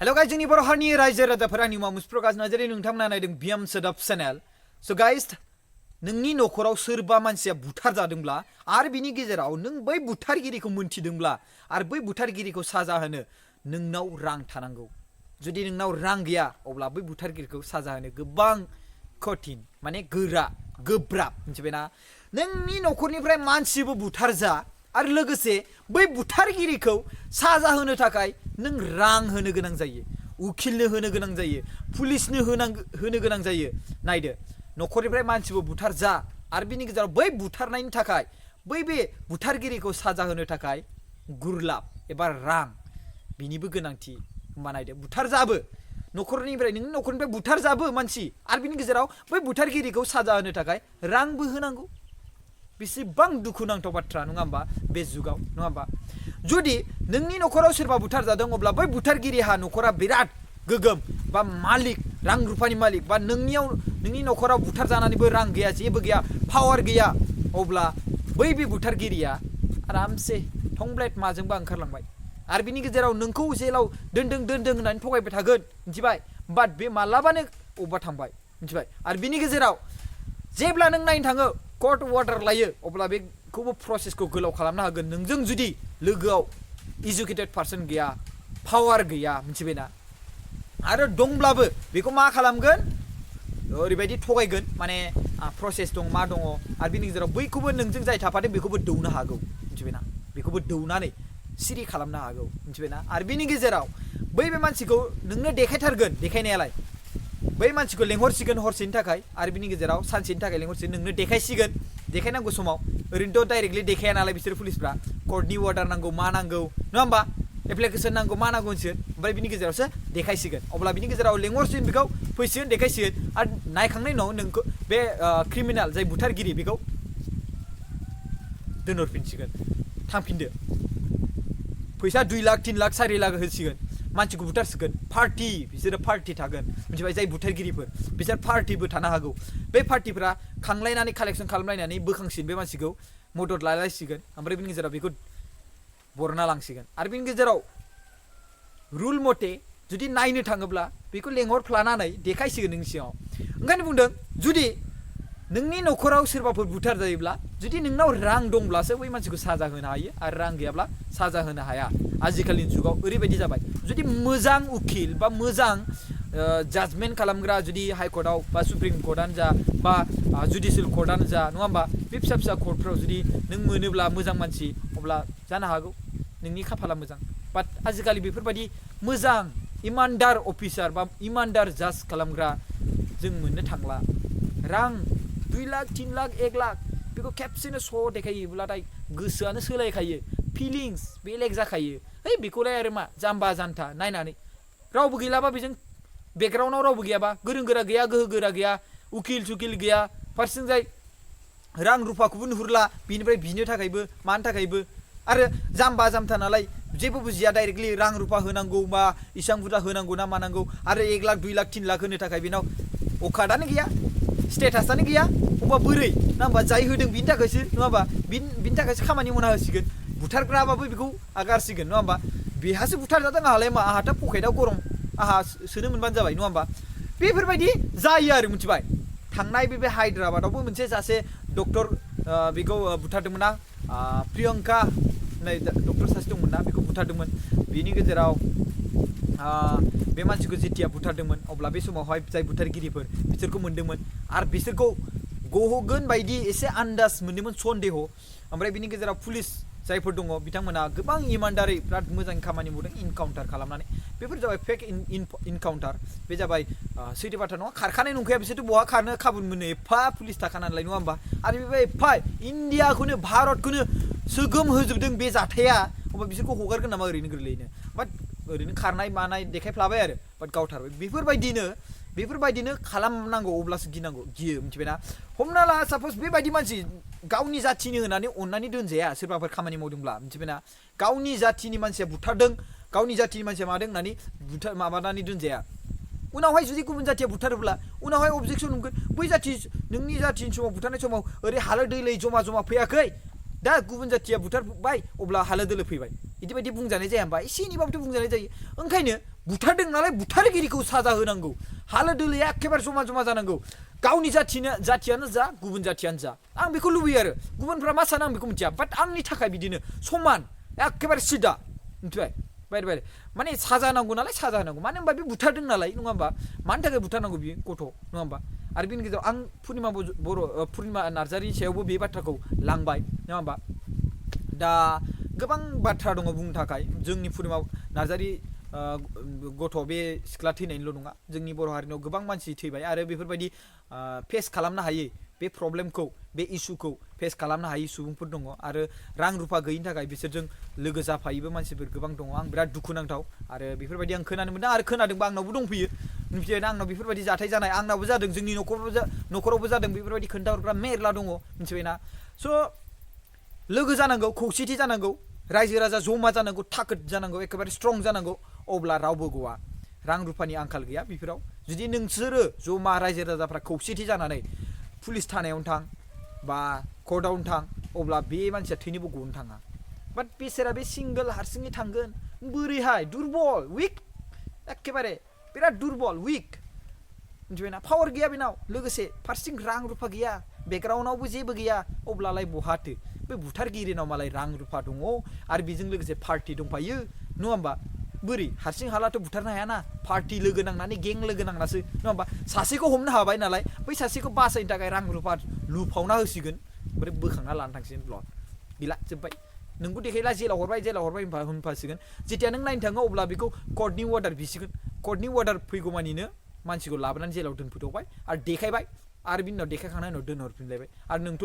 hello guys जोंनि बर' हारिनि रायजो राजाफोरा आंनि मुङा मुसप्रकाश नार्जारी नोंथांमोना नायदों बियाम सोदोब चेनेल स' गाइस नोंनि न'खराव सोरबा मानसिया बुथार जादोंब्ला आरो बिनि गेजेराव नों बै बुथारगिरिखौ मोनथिदोंब्ला आरो बै बुथारगिरिखौ साजा होनो नोंनाव रां थानांगौ जुदि नोंनाव रां गैया अब्ला बै बुथारगिरिखौ साजा होनो गोबां कठिन माने गोरा गोब्राब मिथिबायना नोंनि न'खरनिफ्राय मानसिबो बुथार जा आरो लोगोसे बै बुथारगिरिखौ साजा होनो थाखाय नों रां होनो गोनां जायो उखिलनो होनो गोनां जायो पुलिसनो होनो गोनां जायो नायदो न'खरनिफ्राय मानसिबो बुथार जा आरो बिनि गेजेराव बै बुथारनायनि थाखाय बे बुथारगिरिखौ साजा होनो थाखाय गुरलाब एबा रां बिनिबो गोनांथि होमबा नायदो बुथार जाबो न'खरनिफ्राय नोंनि न'खरनिफ्राय बुथार जाबो मानसि आरो बिनि गेजेराव बै बुथारगिरिखौ साजा होनो थाखाय रांबो होनांगौ बेसेबां दुखुनांथाव बाथ्रा नङा होमबा बे जुगाव नङा होमबा जुदि नोंनि न'खराव सोरबा बुथार जादों अब्ला बै बुथारगिरिहा न'खरा बिराद गोगोम बा मालिक रां रुफानि मालिक बा नोंनि न'खराव बुथार जानानैबो रां गैया जेबो गैया पावार गैया अब्ला बे बुथारगिरिया आरामसे थंब्लेट माजोंबा ओंखारलांबाय आरो बिनि गेजेराव नोंखौ जेलाव दोनदों होननानै थगायबाय थागोन मिथिबाय बाट बे मालाबानो अबेबा थांबाय मिथिबाय आरो बिनि गेजेराव जेब्ला नों नायनो थाङो कर्ट अर्डार लायो अब्ला बेखौबो प्रसेसखौ गोलाव खालामनो हागोन नोंजों जुदि लोगोआव इडुकेटेड पार्सन गैया पावार गैया मिथिबायना आरो दंब्लाबो बेखौ मा खालामगोन ओरैबायदि थगायगोन माने प्रसेस दं मा दङ आरो बिनि गेजेराव बैखौबो नोंजों जाय थाफादों बेखौबो दौनो हागौ मिथिबायना बेखौबो दौनानै सिरि खालामनो हागौ मिथिबायना आरो बिनि गेजेराव बे मानसिखौ नोंनो देखायथारगोन देखायनायालाय बै मानसिखौ लेंहरसिगोन हरसेनि थाखाय आरो बिनि गेजेराव सानसेनि थाखाय लेंहरसिगोन नोंनो देखायसिगोन देखायनांगौ समाव ओरैनोथ' डाइरेक्टलि देखाया नालाय बिसोर पुलिसफ्रा कर्टनि अर्डार नांगौ मा नांगौ नङा होमबा एप्लिकेसन नांगौ मा नांगौ होनसिगोन ओमफ्राय बिनि गेजेरावसो देखायसिगोन अब्ला बिनि गेजेराव लेंहरसिगोन बेखौ फैसिगोन देखायसिगोन आरो नायखांनायनि उनाव नोंखौ बे क्रिमिनेल जाय बुथारगिरि बेखौ दोनहरफिनसिगोन थांफिनदो फैसा 2 लाख 3 लाख 4 लाख होसिगोन मानसिखौ बुथारसिगोन पार्टि बिसोरो पार्टि थागोन मिथिबाय जाय बुथारगिरिफोर बिसोर पार्टिबो थानो हागौ बे पार्टिफ्रा खांलायनानै कालेक्सन खालामलायनानै बोखांसिगोन बे मानसिखौ मदद लालायसिगोन ओमफ्राय बिनि गेजेराव बेखौ बरना लांसिगोन आरो बिनि गेजेराव रुल मथे जुदि नायनो थाङोब्ला बेखौ लेंहरफ्लानानै देखायसिगोन नोंनि सिगाङाव ओंखायनो बुंदों जुदि नोंनि न'खराव सोरबाफोर बुथार जायोब्ला जुदि नोंनाव रां दंब्लासो बै मानसिखौ साजा होनो हायो आरो रां गैयाब्ला साजा होनो हाया आजिखालिनि जुगाव ओरैबायदि जाबाय जुदि मोजां उखिल बा मोजां जाजमेन्ट खालामग्रा जुदि हाइकर्टआव बा सुप्रिम कर्टआनो जा बा जुडिसियेल कर्टआनो जा नङा होमबा बे फिसा फिसा कर्टफ्राव जुदि नों मोनोब्ला मोजां मानसि अब्ला जानो हागौ नोंनि खाफाला मोजां बाट आजिखालि बेफोरबायदि मोजां इमानदार अफिसार बा इमानदार जाज खालामग्रा जों मोननो थांला रां 2 लाख 3 लाख 1 लाख बेखौ खेबसेनो स' देखायोब्लाथाय गोसोआनो सोलायखायो फिलिंस बेलेग जाखायो है बेखौलाय आरो मा जाम्बा जान्था नायनानै रावबो गैलाबा बेजों बेकग्राउन्डआव रावबो गैयाबा गोरों गोरा गैया गोहो गोरा गैया उकिल सुकिल गैया फारसेथिंजाय रां रुफाखौबो नुहुरला बिनिफ्राय बिनो थाखायबो मानो थाखायबो आरो जाम्बा जाम्था नालाय जेबो बुजिया डाइरेक्टलि रां रुफा होनांगौ बा इसां बुरजा होनांगौ ना मानांगौ आरो 1 लाख 2 लाख 3 लाख होनो थाखाय बेनाव अकादानो गैया स्टेटासआनो गैया अबा बोरै ना होमबा जाय होदों बिनि थाखायसो नङा होमबा बिनि थाखायसो खामानि मावना होसिगोन बुथारग्राबाबो बेखौ आगारसिगोन नङा होमबा बेहासो बुथारजादों आंहालाय मा आंहाथ' पकेटआव गरम आंहा सोनो मोनबानो जाबाय नङा होमबा बेफोरबायदि जायो आरो मिथिबाय थांनाय बे हायद्राबादावबो मोनसे सासे डक्टर बेखौ बुथारदोंमोन ना प्रियंका होननाय डक्टर सासे दंमोन ना बेखौ बुथारदोंमोन बेनि गेजेराव बे मानसिखौ जेथिया बुथारदोंमोन अब्ला बे समावहाय जाय बुथारगिरिफोर बिसोरखौ मोन्दोंमोन आरो बिसोरखौ गहोगोन बायदि एसे आन्दाज मोन्दोंमोन सन्देह ओमफ्राय बिनि गेजेराव पुलिस जायफोर दङ बिथांमोना गोबां इमानदारै बिराद मोजां खामानि मावदों इनकाउन्टार खालामनानै बेफोर जाबाय फेक इनकाउन्टार बे जाबाय सैथो बाथ्रा नङा खारखानाय नंखाया बिसोरथ' बहा खारनो खाबु मोनो एफा पुलिस थाखानालाय नङा होमबा आरो बे एफा इन्डियाखौनो भारतखौनो सोगोम होजोबदों बे जाथाया अब्ला बिसोरखौ हगारगोन नामा ओरैनो गोरलैयैनो बाट ओरैनो खारनाय मानाय देखायफ्लाबाय आरो बाट गावथारबाय बेफोरबायदिनो खालामनांगौ अब्लासो गियो मिथिबायना हमना ला सापस बेबायदि मानसि गावनि जाथिनि होनानै अननानै दोनजाया सोरबाफोर खामानि मावदोंब्ला मिथिबायना गावनि जाथिनि मानसिया बुथारदों गावनि जाथिनि मानसिया मादों होननानै माबानानै दोनजाया उनावहाय जुदि गुबुन जाथिया बुथारोब्ला उनावहाय अबजेक्सन मोनगोन बै नोंनि जाथिनि समाव बुथारनाय समाव ओरै हालो दैलो जमा फैयाखै दा गुबुन जाथिया बुथारबाय अब्ला हालो दोलो फैबाय इदिबायदि बुंजानाय जाया होमबा एसे एनैबाबोथ' बुंजानाय जायो ओंखायनो बुथारदों नालाय बुथारगिरिखौ साजा होनांगौ हालो दोलोया एखेबारे जमा जमा जानांगौ गावनि जाथियानो जा गुबुन जाथियानो जा आं बेखौ लुबैयो आरो गुबुनफ्रा मा सानो आं बेखौ मिथिया बाट आंनि थाखाय बिदिनो समान एखेबारे सिदा मिथिबाय बायरे माने साजा नांगौ नालाय साजा होनांगौ मानो होनबा बे बुथारदों नालाय नङा होमबा मानि थाखाय बुथारनांगौ बियो गथ' नङा होमबा आरो बेनि गेजेराव आं पुर्निमा नार्जारिनि सायावबो बे बाथ्राखौ लांबाय नङा होमबा दा गोबां बाथ्रा दङ बुंनो थाखाय जोंनि पुर्निमा नार्जारि गथ' बे सिख्ला थैनायनिल' नङा जोंनि बर' हारिनाव गोबां मानसि थैबाय आरो बेफोरबायदि फेस खालामनो हायै बे प्रब्लेमखौ बे इसुखौ फेस खालामनो हायै सुबुंफोर दङ आरो रां रुफा गैयिनि थाखाय बिसोरजों लोगो जाफायोबो मानसिफोर गोबां दङ आं बिराद दुखुनांथाव आरो बेफोरबायदि आं खोनानो मोनदों आरो खोनादोंबा आंनावबो दंफैयो मिथिबायना आंनाव बेफोरबायदि जाथाय जानाय आंनावबो जादों जोंनि न'खरावबो जादों बेफोरबायदि खोन्थाहरग्रा मेरला दङ मिथिबायना स' लोगो जानांगौ खौसेथि जानांगौ रायजो राजा जमा जानांगौ थाखोद जानांगौ एखेबारे स्ट्रं जानांगौ अब्ला रावबो गवा रां रुफानि आंखाल गैया बेफोराव जुदि नोंसोरो जमा रायजो राजाफ्रा खौसेथि जानानै पुलिस थानायावनो थां बा कर्टआवनो थां अब्ला बे मानसिया थैनोबो गनो थाङा बाट बेसोरा बे सिंगोल हारसिङै थांगोन बोरैहाय दुरबल उइक एखेबारे बिराद दुरबल उइक मिथिबायना पावार गैया बेनाव लोगोसे फारसेथिं रां रुफा गैया बेकग्राउन्डआवबो जेबो गैया अब्लालाय बहाथो बे बुथारगिरिनाव मालाय रां रुफा दङ आरो बेजों लोगोसे पार्टि दंफायो नङा होमबा बोरै हारसिं हालाथ' बुथारनो हायाना पार्टि लोगो नांनानै गें लोगो नांनासो नङा होमबा सासेखौ हमनो हाबाय नालाय बै सासेखौ बासायनो थाखाय रां रुफा लुफावना होसिगोन ओमफ्राय बोखांना लानो थांसिगोन ब्लड गैला जोब्बाय नोंखौ देखायला जेलाव हरबाय होनफासिगोन जेथिया नों नायनो थाङो अब्ला बेखौ कर्टनि अर्डार बिसिगोन कर्टनि अर्डार फैगौमानिनो मानसिखौ लाबोनानै जेलाव दोनफैथ'बाय आरो देखायबाय आरो बिनि उनाव देखायखांनायनि उनाव दोनहरफिनलायबाय आरो नोंथ'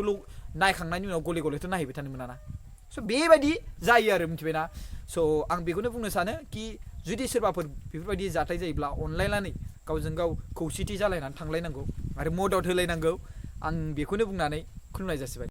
नायखांनायनि उनाव गले गलेथ' नायहैबाय थानो मोनाना स' बेबायदि जायो आरो मिथिबायना स' आं बेखौनो बुंनो सानो कि जुदि सोरबाफोर बेफोरबायदि जाथाय जायोब्ला अनलायनानै गावजों गाव खौसेथि जालायनानै थांलायनांगौ आरो मदद होलायनांगौ आं बेखौनो बुंनानै खुलुमनाय जासिबाय